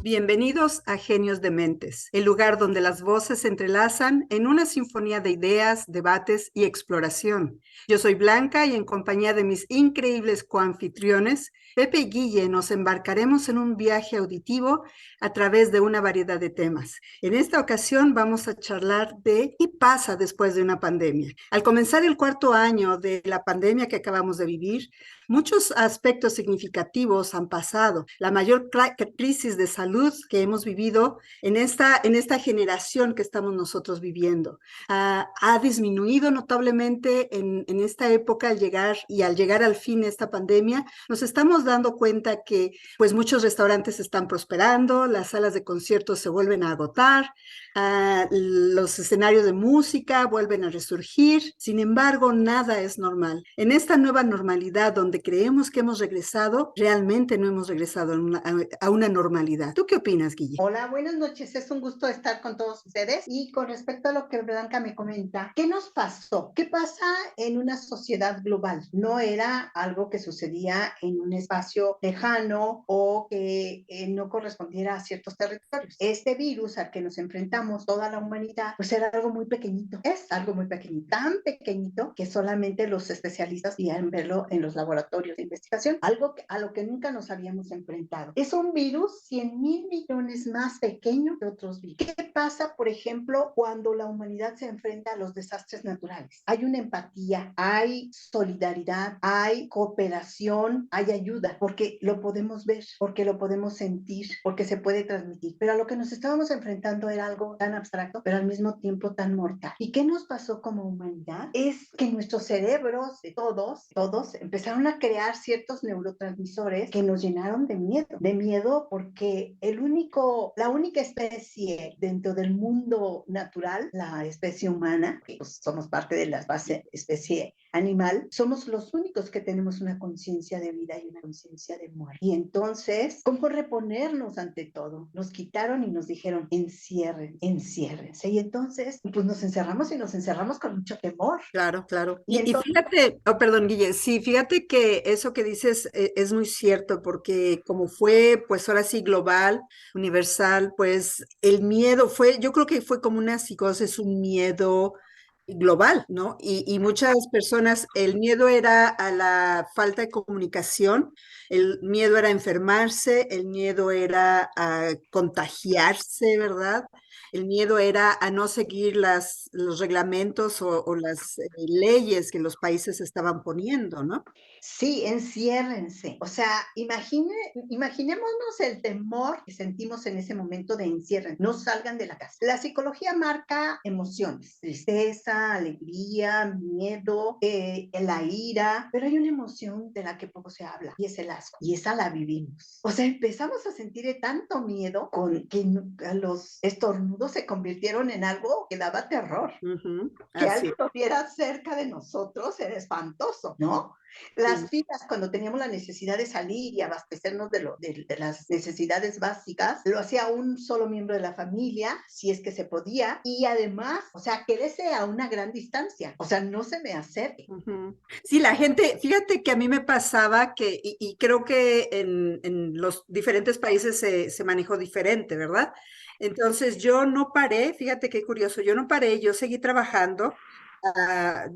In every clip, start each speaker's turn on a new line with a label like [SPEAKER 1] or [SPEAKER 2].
[SPEAKER 1] Bienvenidos a Genios de Mentes, el lugar donde las voces se entrelazan en una sinfonía de ideas, debates y exploración. Yo soy Blanca y en compañía de mis increíbles coanfitriones, Pepe y Guille, nos embarcaremos en un viaje auditivo a través de una variedad de temas. En esta ocasión vamos a charlar de qué pasa después de una pandemia. Al comenzar el cuarto año de la pandemia que acabamos de vivir, muchos aspectos significativos han pasado. La mayor crisis de salud que hemos vivido en esta generación que estamos nosotros viviendo. Ha disminuido notablemente en esta época al llegar al fin de esta pandemia, nos estamos dando cuenta que pues muchos restaurantes están prosperando, las salas de conciertos se vuelven a agotar, los escenarios de música vuelven a resurgir. Sin embargo, nada es normal. En esta nueva normalidad donde creemos que hemos regresado, realmente no hemos regresado a una normalidad. ¿Tú qué opinas, Guille?
[SPEAKER 2] Hola, buenas noches. Es un gusto estar con todos ustedes. Y con respecto a lo que Blanca me comenta, ¿qué nos pasó? ¿Qué pasa en una sociedad global? No era algo que sucedía en un espacio lejano o que no correspondiera a ciertos territorios. Este virus al que nos enfrentamos toda la humanidad, pues era algo muy pequeñito. Es algo muy pequeñito, tan pequeñito que solamente los especialistas podían verlo en los laboratorios de investigación, algo a lo que nunca nos habíamos enfrentado. Es un virus 100,000 millones más pequeño que otros virus. ¿Qué pasa, por ejemplo, cuando la humanidad se enfrenta a los desastres naturales? Hay una empatía, hay solidaridad, hay cooperación, hay ayuda, porque lo podemos ver, porque lo podemos sentir, porque se puede transmitir. Pero a lo que nos estábamos enfrentando era algo tan abstracto, pero al mismo tiempo tan mortal. ¿Y qué nos pasó como humanidad? Es que nuestros cerebros, de todos, empezaron a crear ciertos neurotransmisores que nos llenaron de miedo porque la única especie dentro del mundo natural, la especie humana, que pues, somos parte de la especie animal, somos los únicos que tenemos una conciencia de vida y una conciencia de muerte. Y entonces, ¿cómo reponernos ante todo? Nos quitaron y nos dijeron, enciérrense. Y entonces, pues nos encerramos con mucho temor.
[SPEAKER 1] Claro, claro.
[SPEAKER 2] Y
[SPEAKER 1] Y
[SPEAKER 2] entonces,
[SPEAKER 1] fíjate, oh, perdón, Guille, sí, fíjate que eso que dices es muy cierto, porque como fue, pues ahora sí, global, universal, pues el miedo fue, yo creo que fue como una psicosis, un miedo global, ¿no? Y muchas personas, el miedo era a la falta de comunicación, el miedo era a enfermarse, el miedo era a contagiarse, ¿verdad? El miedo era a no seguir los reglamentos o las leyes que los países estaban poniendo, ¿no?
[SPEAKER 2] sí, enciérrense. O sea, imaginémonos el temor que sentimos en ese momento de encierren. No salgan de la casa. La psicología marca emociones, tristeza, alegría, miedo, la ira, pero hay una emoción de la que poco se habla y es el asco. Y esa la vivimos. O sea, empezamos a sentir tanto miedo con que los estornudos se convirtieron en algo que daba terror.
[SPEAKER 1] Ujú,
[SPEAKER 2] Que
[SPEAKER 1] así,
[SPEAKER 2] alguien estuviera cerca de nosotros era espantoso, ¿no? Las
[SPEAKER 1] sí.
[SPEAKER 2] filas, cuando teníamos la necesidad de salir y abastecernos de las necesidades básicas, lo hacía un solo miembro de la familia, si es que se podía, y además, o sea, quédese a una gran distancia, o sea, no se me acerque.
[SPEAKER 1] Ujú. Sí, la gente, fíjate que a mí me pasaba que, y creo que en los diferentes países se manejó diferente, ¿verdad? Entonces yo no paré, fíjate qué curioso, yo no paré, yo seguí trabajando.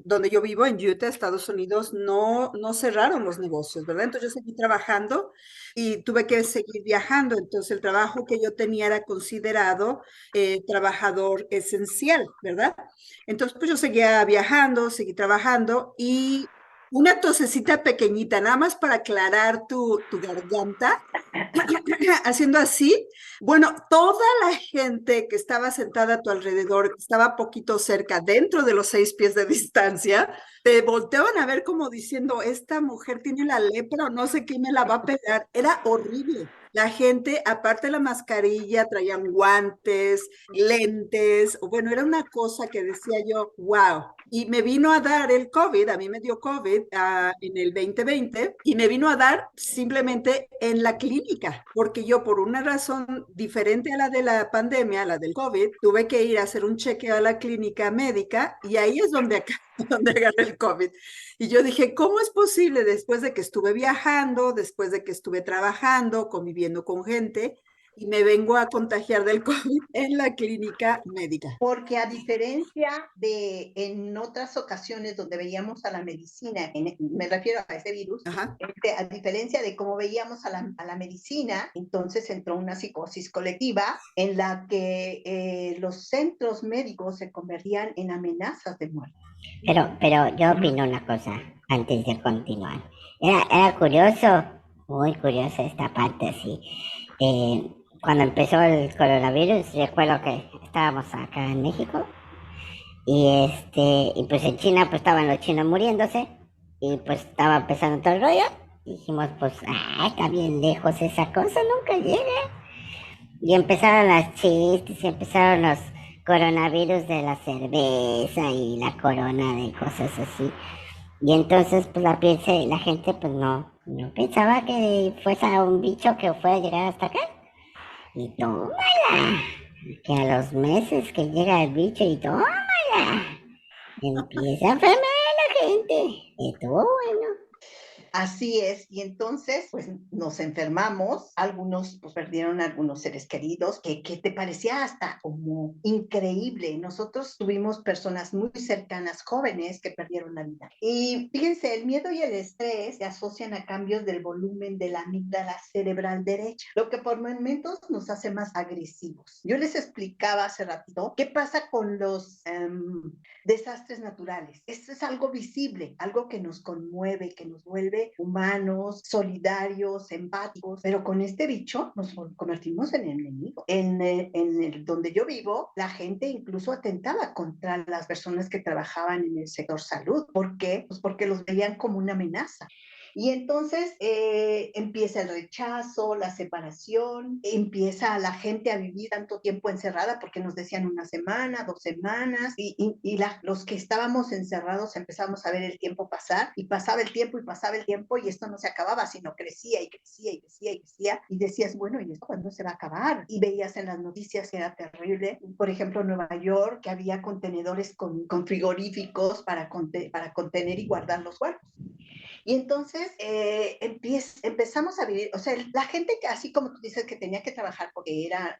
[SPEAKER 1] Donde yo vivo, en Utah, Estados Unidos, no cerraron los negocios, ¿verdad? Entonces yo seguí trabajando y tuve que seguir viajando. Entonces el trabajo que yo tenía era considerado trabajador esencial, ¿verdad? Entonces, pues yo seguía viajando, seguí trabajando y una tosecita pequeñita, nada más para aclarar tu garganta, haciendo así. Bueno, toda la gente que estaba sentada a tu alrededor, que estaba poquito cerca, dentro de los 6 pies de distancia, te volteaban a ver como diciendo, esta mujer tiene la lepra o no sé qué me la va a pegar. Era horrible. La gente, aparte de la mascarilla, traían guantes, lentes, o bueno, era una cosa que decía yo, wow. Y me vino a dar el COVID, a mí me dio COVID en el 2020 y me vino a dar simplemente en la clínica, porque yo por una razón diferente a la de la pandemia, la del COVID, tuve que ir a hacer un chequeo a la clínica médica y ahí es donde, donde agarré el COVID. Y yo dije, ¿cómo es posible después de que estuve viajando, después de que estuve trabajando, conviviendo con gente? Y me vengo a contagiar del COVID en la clínica médica.
[SPEAKER 2] Porque a diferencia de en otras ocasiones donde veíamos a la medicina, me refiero a ese virus,
[SPEAKER 1] Ajá.
[SPEAKER 2] a diferencia de cómo veíamos a la medicina, entonces entró una psicosis colectiva en la que los centros médicos se convertían en amenazas de muerte.
[SPEAKER 3] Pero yo opino una cosa antes de continuar. Era curioso, muy curioso esta parte, sí. Cuando empezó el coronavirus, recuerdo que estábamos acá en México y pues en China pues estaban los chinos muriéndose y pues estaba empezando todo el rollo. Y dijimos pues, está bien lejos esa cosa, nunca llega. Y empezaron las chistes y empezaron los coronavirus de la cerveza y la corona de cosas así. Y entonces pues la gente pues no pensaba que fuese un bicho que fuera a llegar hasta acá. Y tómala, que a los meses que llega el bicho y tómala, empieza a enfermar a la gente. Estuvo bueno.
[SPEAKER 2] Así es, y entonces pues nos enfermamos, algunos pues perdieron a algunos seres queridos, que te parecía hasta como increíble. Nosotros tuvimos personas muy cercanas, jóvenes, que perdieron la vida. Y fíjense, el miedo y el estrés se asocian a cambios del volumen de la amígdala cerebral derecha, lo que por momentos nos hace más agresivos. Yo les explicaba hace ratito qué pasa con los desastres naturales. Esto es algo visible, algo que nos conmueve, que nos vuelve humanos, solidarios, empáticos, pero con este bicho nos convertimos en enemigos. Donde yo vivo, la gente incluso atentaba contra las personas que trabajaban en el sector salud. ¿Por qué? Pues porque los veían como una amenaza. Y entonces empieza el rechazo, la separación, empieza la gente a vivir tanto tiempo encerrada porque nos decían una semana, 2 semanas, los que estábamos encerrados empezamos a ver el tiempo pasar y pasaba el tiempo y pasaba el tiempo y esto no se acababa, sino crecía y crecía y crecía y crecía y decías, bueno, ¿y esto cuándo se va a acabar? Y veías en las noticias que era terrible, por ejemplo, en Nueva York, que había contenedores con frigoríficos para contener y guardar los cuerpos. Y entonces empezamos a vivir, o sea, la gente que así como tú dices que tenía que trabajar porque era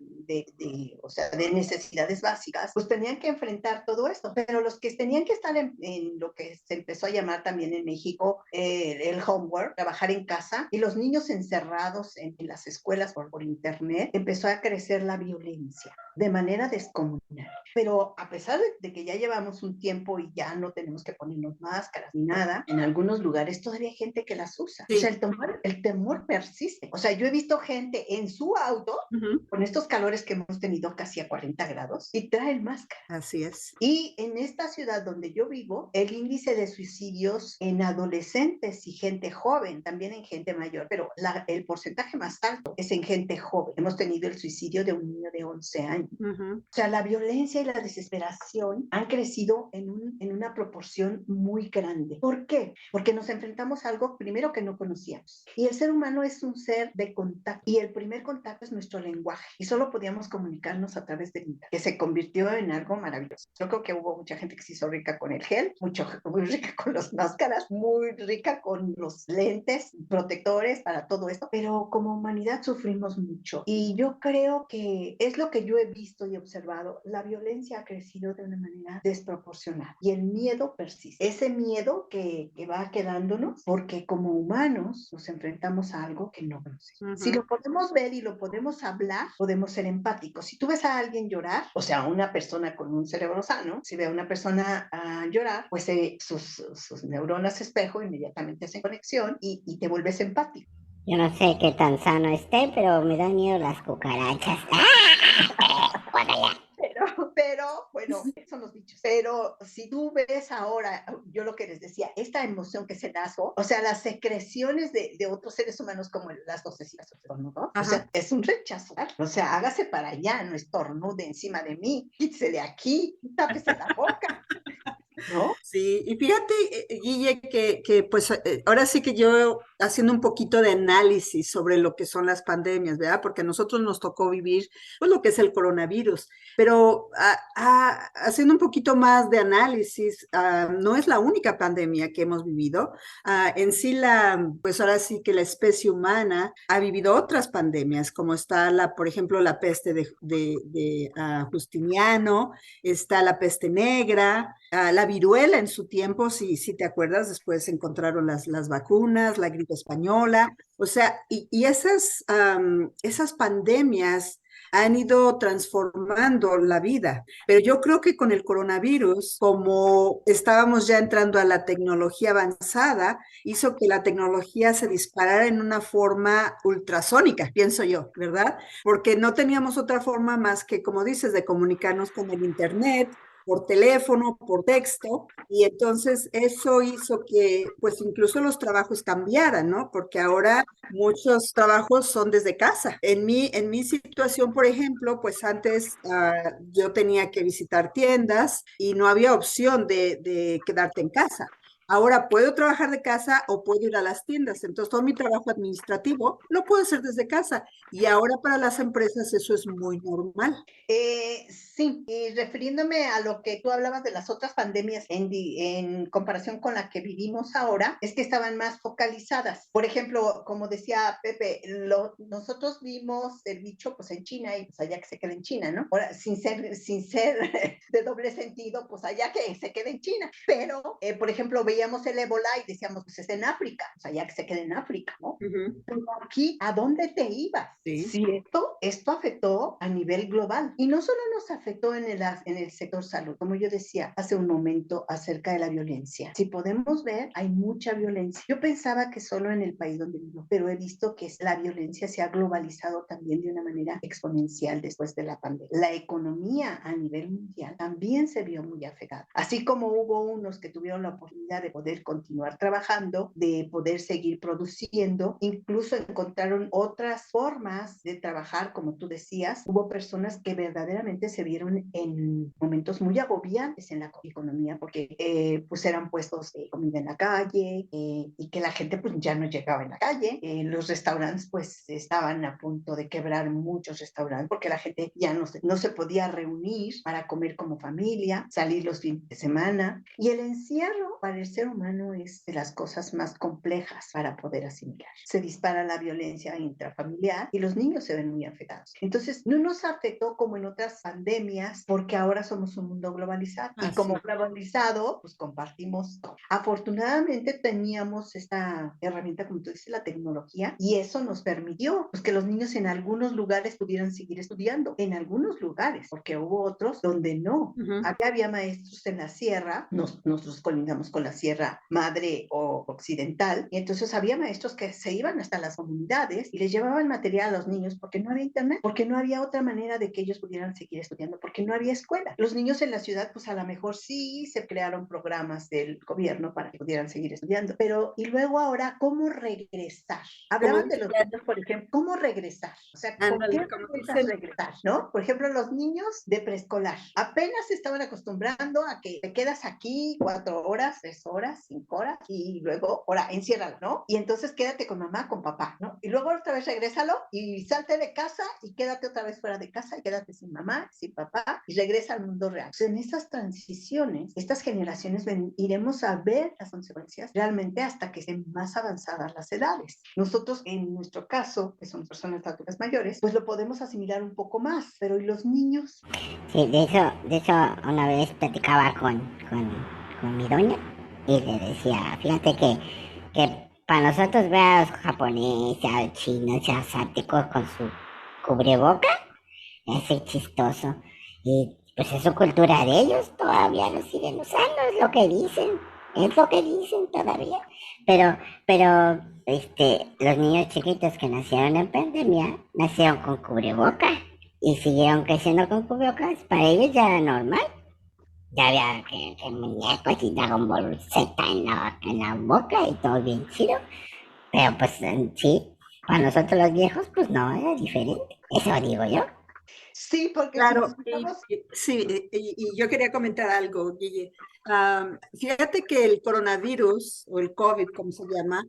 [SPEAKER 2] o sea, de necesidades básicas, pues tenían que enfrentar todo esto, pero los que tenían que estar en lo que se empezó a llamar también en México el homework, trabajar en casa, y los niños encerrados en las escuelas por internet, empezó a crecer la violencia de manera descomunal. Pero a pesar de que ya llevamos un tiempo y ya no tenemos que ponernos máscaras ni nada, en algunos lugares todavía hay gente que las usa. Sí. O sea, el temor persiste. O sea, yo he visto gente en su auto, con estos calores que hemos tenido casi a 40 grados, y traen máscara.
[SPEAKER 1] Así es.
[SPEAKER 2] Y en esta ciudad donde yo vivo, el índice de suicidios en adolescentes y gente joven, también en gente mayor, pero el porcentaje más alto es en gente joven. Hemos tenido el suicidio de un niño de 11 años. O sea, la violencia y la desesperación han crecido en una proporción muy grande. ¿Por qué? Porque nos enfrentamos a algo primero que no conocíamos. Y el ser humano es un ser de contacto. Y el primer contacto es nuestro lenguaje. Y solo podíamos comunicarnos a través del internet, que se convirtió en algo maravilloso. Yo creo que hubo mucha gente que se hizo rica con el gel, muy rica con las máscaras, muy rica con los lentes protectores para todo esto. Pero como humanidad sufrimos mucho. Y yo creo que es lo que yo he visto y observado. La violencia ha crecido de una manera desproporcionada. Y el miedo persiste. Ese miedo que va quedándonos porque como humanos nos enfrentamos a algo que no conocemos. Si lo podemos ver y lo podemos hablar, podemos ser empáticos. Si tú ves a alguien llorar, o sea, una persona con un cerebro sano, si ve a una persona llorar, pues sus neuronas espejo inmediatamente hacen conexión y te vuelves empático.
[SPEAKER 3] Yo no sé qué tan sano esté, pero me dan miedo las cucarachas.
[SPEAKER 2] Pero, bueno, son los bichos. Pero si tú ves ahora, yo lo que les decía, esta emoción que es el asco, o sea, las secreciones de otros seres humanos como las vocecitas, ¿no? O sea, es un rechazo. O sea, hágase para allá, no estornude encima de mí, quítese de aquí, tápese la boca. ¿No?
[SPEAKER 1] Sí, y fíjate, Guille, que pues ahora sí que yo haciendo un poquito de análisis sobre lo que son las pandemias, ¿verdad? Porque a nosotros nos tocó vivir pues, lo que es el coronavirus, pero haciendo un poquito más de análisis, no es la única pandemia que hemos vivido. En sí, pues ahora sí que la especie humana ha vivido otras pandemias, como está por ejemplo, la peste de Justiniano, está la peste negra, la viruela en su tiempo, si te acuerdas, después encontraron las vacunas, la gripe española, o sea, y esas pandemias han ido transformando la vida. Pero yo creo que con el coronavirus, como estábamos ya entrando a la tecnología avanzada, hizo que la tecnología se disparara en una forma ultrasónica, pienso yo, ¿verdad? Porque no teníamos otra forma más que, como dices, de comunicarnos con el Internet, por teléfono, por texto, y entonces eso hizo que pues incluso los trabajos cambiaran, ¿no? Porque ahora muchos trabajos son desde casa. En mi situación, por ejemplo, pues antes yo tenía que visitar tiendas y no había opción de quedarte en casa. Ahora puedo trabajar de casa o puedo ir a las tiendas. Entonces, todo mi trabajo administrativo lo puedo hacer desde casa. Y ahora para las empresas eso es muy normal.
[SPEAKER 2] Sí, y refiriéndome a lo que tú hablabas de las otras pandemias en comparación con la que vivimos ahora, es que estaban más focalizadas. Por ejemplo, como decía Pepe, nosotros vimos el bicho pues en China y pues allá que se quede en China, ¿no? Ahora, sin ser de doble sentido, pues allá que se quede en China. Pero, por ejemplo, veíamos el ébola y decíamos, pues es en África, pues allá que se quede en África, ¿no? Pero aquí, ¿a dónde te ibas?
[SPEAKER 1] Sí.
[SPEAKER 2] Si esto afectó a nivel global. Y no solo nos afectó en el sector salud, como yo decía hace un momento acerca de la violencia. Si podemos ver, hay mucha violencia. Yo pensaba que solo en el país donde vivo, pero he visto que la violencia se ha globalizado también de una manera exponencial después de la pandemia. La economía a nivel mundial también se vio muy afectada. Así como hubo unos que tuvieron la oportunidad de poder continuar trabajando, de poder seguir produciendo, incluso encontraron otras formas de trabajar, como tú decías. Hubo personas que verdaderamente se vieron en momentos muy agobiantes en la economía porque pues eran puestos de comida en la calle y que la gente pues ya no llegaba en la calle. Los restaurantes pues estaban a punto de quebrar, muchos restaurantes, porque la gente ya no se podía reunir para comer como familia, salir los fines de semana. Y el encierro para el ser humano es de las cosas más complejas para poder asimilar. Se dispara la violencia intrafamiliar y los niños se ven muy afectados. Entonces, no nos afectó como en otras pandemias porque ahora somos un mundo globalizado. Y como globalizado, pues compartimos todo. Afortunadamente teníamos esta herramienta, como tú dices, la tecnología, y eso nos permitió pues, que los niños en algunos lugares pudieran seguir estudiando, en algunos lugares, porque hubo otros donde no. Acá había maestros en la sierra, nosotros colindamos con la Sierra Madre o Occidental, y entonces había maestros que se iban hasta las comunidades y les llevaban material a los niños porque no había internet, porque no había otra manera de que ellos pudieran seguir estudiando, porque no había escuela. Los niños en la ciudad, pues a lo mejor sí se crearon programas del gobierno para que pudieran seguir estudiando, pero y luego ahora, ¿cómo regresar? Hablaban de los niños, por ejemplo, ¿cómo regresar? O sea, ¿con qué piensas regresar? ¿No? Por ejemplo, los niños de preescolar apenas se estaban acostumbrando a que te quedas aquí 4 horas, 3 horas, 5 horas y luego, ahora, enciérralo, ¿no? Y entonces quédate con mamá, con papá, ¿no? Y luego otra vez regrésalo y salte de casa y quédate otra vez fuera de casa y quédate sin mamá, sin papá y regresa al mundo real. Entonces, en estas transiciones, estas generaciones iremos a ver las consecuencias realmente hasta que estén más avanzadas las edades. Nosotros, en nuestro caso, que somos personas de alturas mayores, pues lo podemos asimilar un poco más, pero ¿y los niños?
[SPEAKER 3] Sí, de hecho una vez platicaba con mi doña y le decía, fíjate que para nosotros ver a los japoneses, a los chinos, a los asiáticos con su cubreboca, es chistoso. Y pues es su cultura de ellos, todavía lo siguen usando, es lo que dicen todavía. Pero los niños chiquitos que nacieron en pandemia, nacieron con cubreboca y siguieron creciendo con cubrebocas, para ellos ya era normal. Ya había que muñecos y Dragon Ball Z en la boca y todo bien chido. Pero pues sí, para nosotros los viejos, pues no, era diferente. Eso digo yo.
[SPEAKER 2] Sí, porque si
[SPEAKER 1] Claro,
[SPEAKER 2] nos fijamos,
[SPEAKER 1] sí, y yo quería comentar algo, Guille. Fíjate que el coronavirus, o el COVID, como se llama,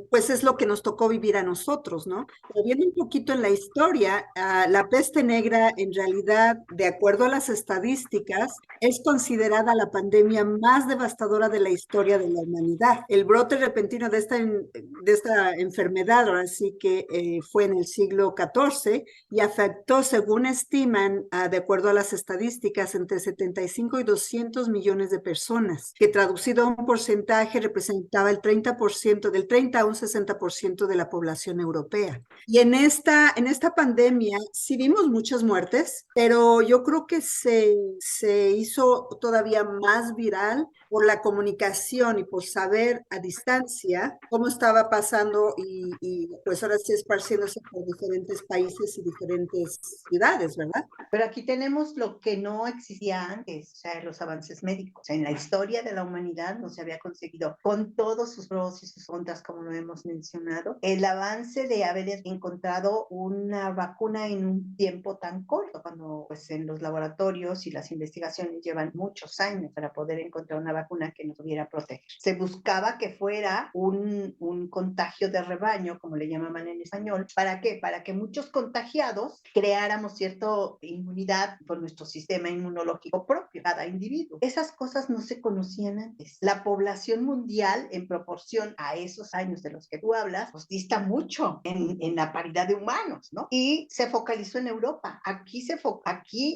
[SPEAKER 1] pues es lo que nos tocó vivir a nosotros, ¿no? Pero viendo un poquito en la historia, la peste negra, en realidad, de acuerdo a las estadísticas, es considerada la pandemia más devastadora de la historia de la humanidad. El brote repentino de esta enfermedad, ahora sí que fue en el siglo XIV y afectó, según estiman, de acuerdo a las estadísticas, entre 75 y 200 millones de personas, que traducido a un porcentaje representaba el 30%, del 30 a un 60% de la población europea. Y en esta pandemia sí vimos muchas muertes, pero yo creo que se hizo todavía más viral por la comunicación y por saber a distancia cómo estaba pasando y pues ahora sí esparciéndose por diferentes países y diferentes ciudades, ¿verdad?
[SPEAKER 2] pero aquí tenemos lo que no existía antes, o sea, los avances médicos. O sea, en la historia de la humanidad no se había conseguido, con todos sus pros y sus contras, como lo hemos mencionado, el avance de haber encontrado una vacuna en un tiempo tan corto, cuando pues en los laboratorios y las investigaciones llevan muchos años para poder encontrar una vacuna que nos pudiera proteger. Se buscaba que fuera un contagio de rebaño, como le llamaban en español. ¿Para qué? Para que muchos contagiados creáramos cierto inmunidad por nuestro sistema inmunológico propio, cada individuo. Esas cosas no se conocían antes. La población mundial, en proporción a esos años de los que tú hablas, pues dista mucho en la paridad de humanos, ¿no? Y se focalizó en Europa. Aquí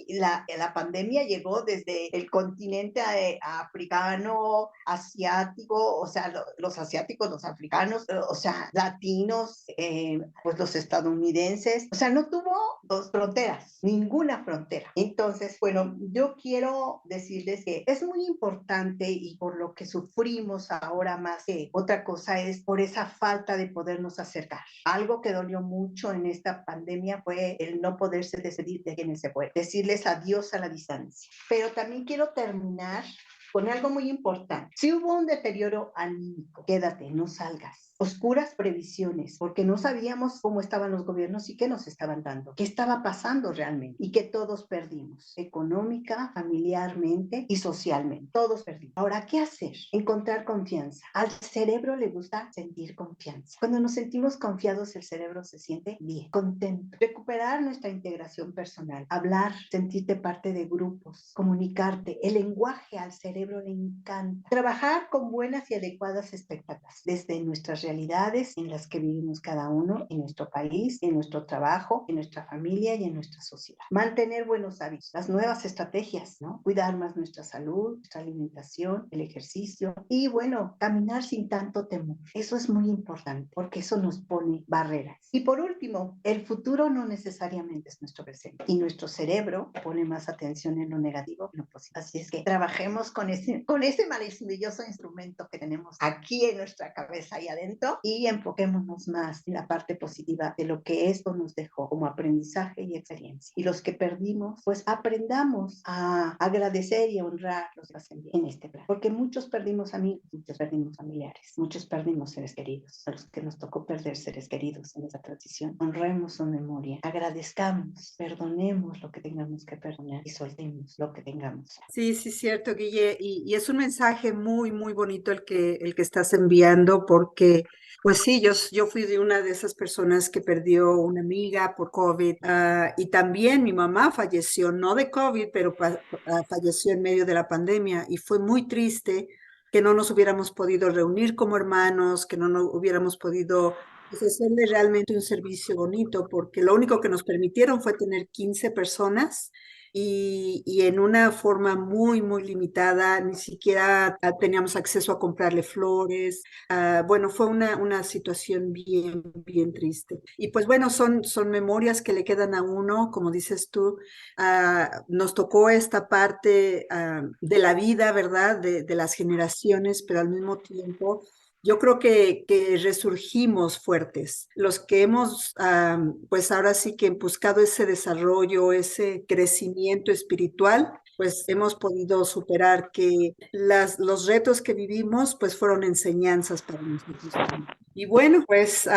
[SPEAKER 2] la pandemia llegó desde el continente africano, asiático, o sea, los asiáticos, los africanos, o sea, latinos, pues los estadounidenses, o sea, no tuvo dos fronteras, ninguna frontera. Entonces, bueno, yo quiero decirles que es muy importante y por lo que sufrimos ahora más que otra cosa es por esa falta de podernos acercar. Algo que dolió mucho en esta pandemia fue el no poderse despedir de quienes se fueron, decirles adiós a la distancia. Pero también quiero terminar con algo muy importante. Si hubo un deterioro anímico, quédate, no salgas. Oscuras previsiones, porque no sabíamos cómo estaban los gobiernos y qué nos estaban dando, qué estaba pasando realmente y que todos perdimos, económica, familiarmente y socialmente. Todos perdimos. Ahora, ¿qué hacer? Encontrar confianza. Al cerebro le gusta sentir confianza. Cuando nos sentimos confiados, el cerebro se siente bien, contento. Recuperar nuestra integración personal, hablar, sentirte parte de grupos, comunicarte. El lenguaje al cerebro le encanta. Trabajar con buenas y adecuadas expectativas desde nuestras realidades en las que vivimos cada uno, en nuestro país, en nuestro trabajo, en nuestra familia y en nuestra sociedad. Mantener buenos hábitos, las nuevas estrategias, ¿no? Cuidar más nuestra salud, nuestra alimentación, el ejercicio y bueno, caminar sin tanto temor. Eso es muy importante porque eso nos pone barreras. Y por último, el futuro no necesariamente es nuestro presente y nuestro cerebro pone más atención en lo negativo que en lo positivo. Así es que trabajemos con ese maravilloso instrumento que tenemos aquí en nuestra cabeza y adentro y enfoquémonos más en la parte positiva de lo que esto nos dejó como aprendizaje y experiencia. Y los que perdimos, pues aprendamos a agradecer y a honrar los que hacen bien en este plan. Porque muchos perdimos amigos, muchos perdimos familiares, muchos perdimos seres queridos. A los que nos tocó perder seres queridos en esa transición, honremos su memoria, agradezcamos, perdonemos lo que tengamos que perdonar y soltemos lo que tengamos.
[SPEAKER 1] Sí, sí, cierto, Guille, y es un mensaje muy, muy bonito el que estás enviando, porque, pues sí, yo fui de una de esas personas que perdió una amiga por COVID, y también mi mamá falleció, no de COVID, pero falleció en medio de la pandemia, y fue muy triste que no nos hubiéramos podido reunir como hermanos, que no nos hubiéramos podido pues, hacerle realmente un servicio bonito, porque lo único que nos permitieron fue tener 15 personas y en una forma muy, muy limitada, ni siquiera teníamos acceso a comprarle flores. Bueno, fue una situación bien, bien triste. Y pues bueno, son memorias que le quedan a uno, como dices tú. Nos tocó esta parte de la vida, ¿verdad? De las generaciones, pero al mismo tiempo yo creo que resurgimos fuertes. Los que hemos, pues ahora sí que buscado ese desarrollo, ese crecimiento espiritual, pues hemos podido superar que los retos que vivimos, pues fueron enseñanzas para nosotros también. Y bueno, pues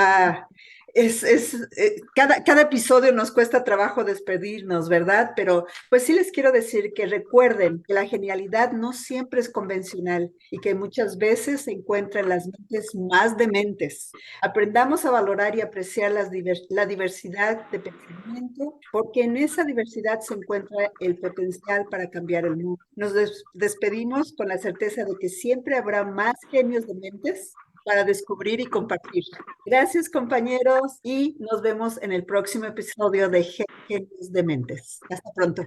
[SPEAKER 1] Cada episodio nos cuesta trabajo despedirnos, ¿verdad? Pero pues sí les quiero decir que recuerden que la genialidad no siempre es convencional y que muchas veces se encuentra en las mentes más dementes. Aprendamos a valorar y apreciar la diversidad de pensamiento, porque en esa diversidad se encuentra el potencial para cambiar el mundo. Nos despedimos con la certeza de que siempre habrá más genios de mentes para descubrir y compartir. Gracias, compañeros, y nos vemos en el próximo episodio de Genios de Mentes. Hasta pronto.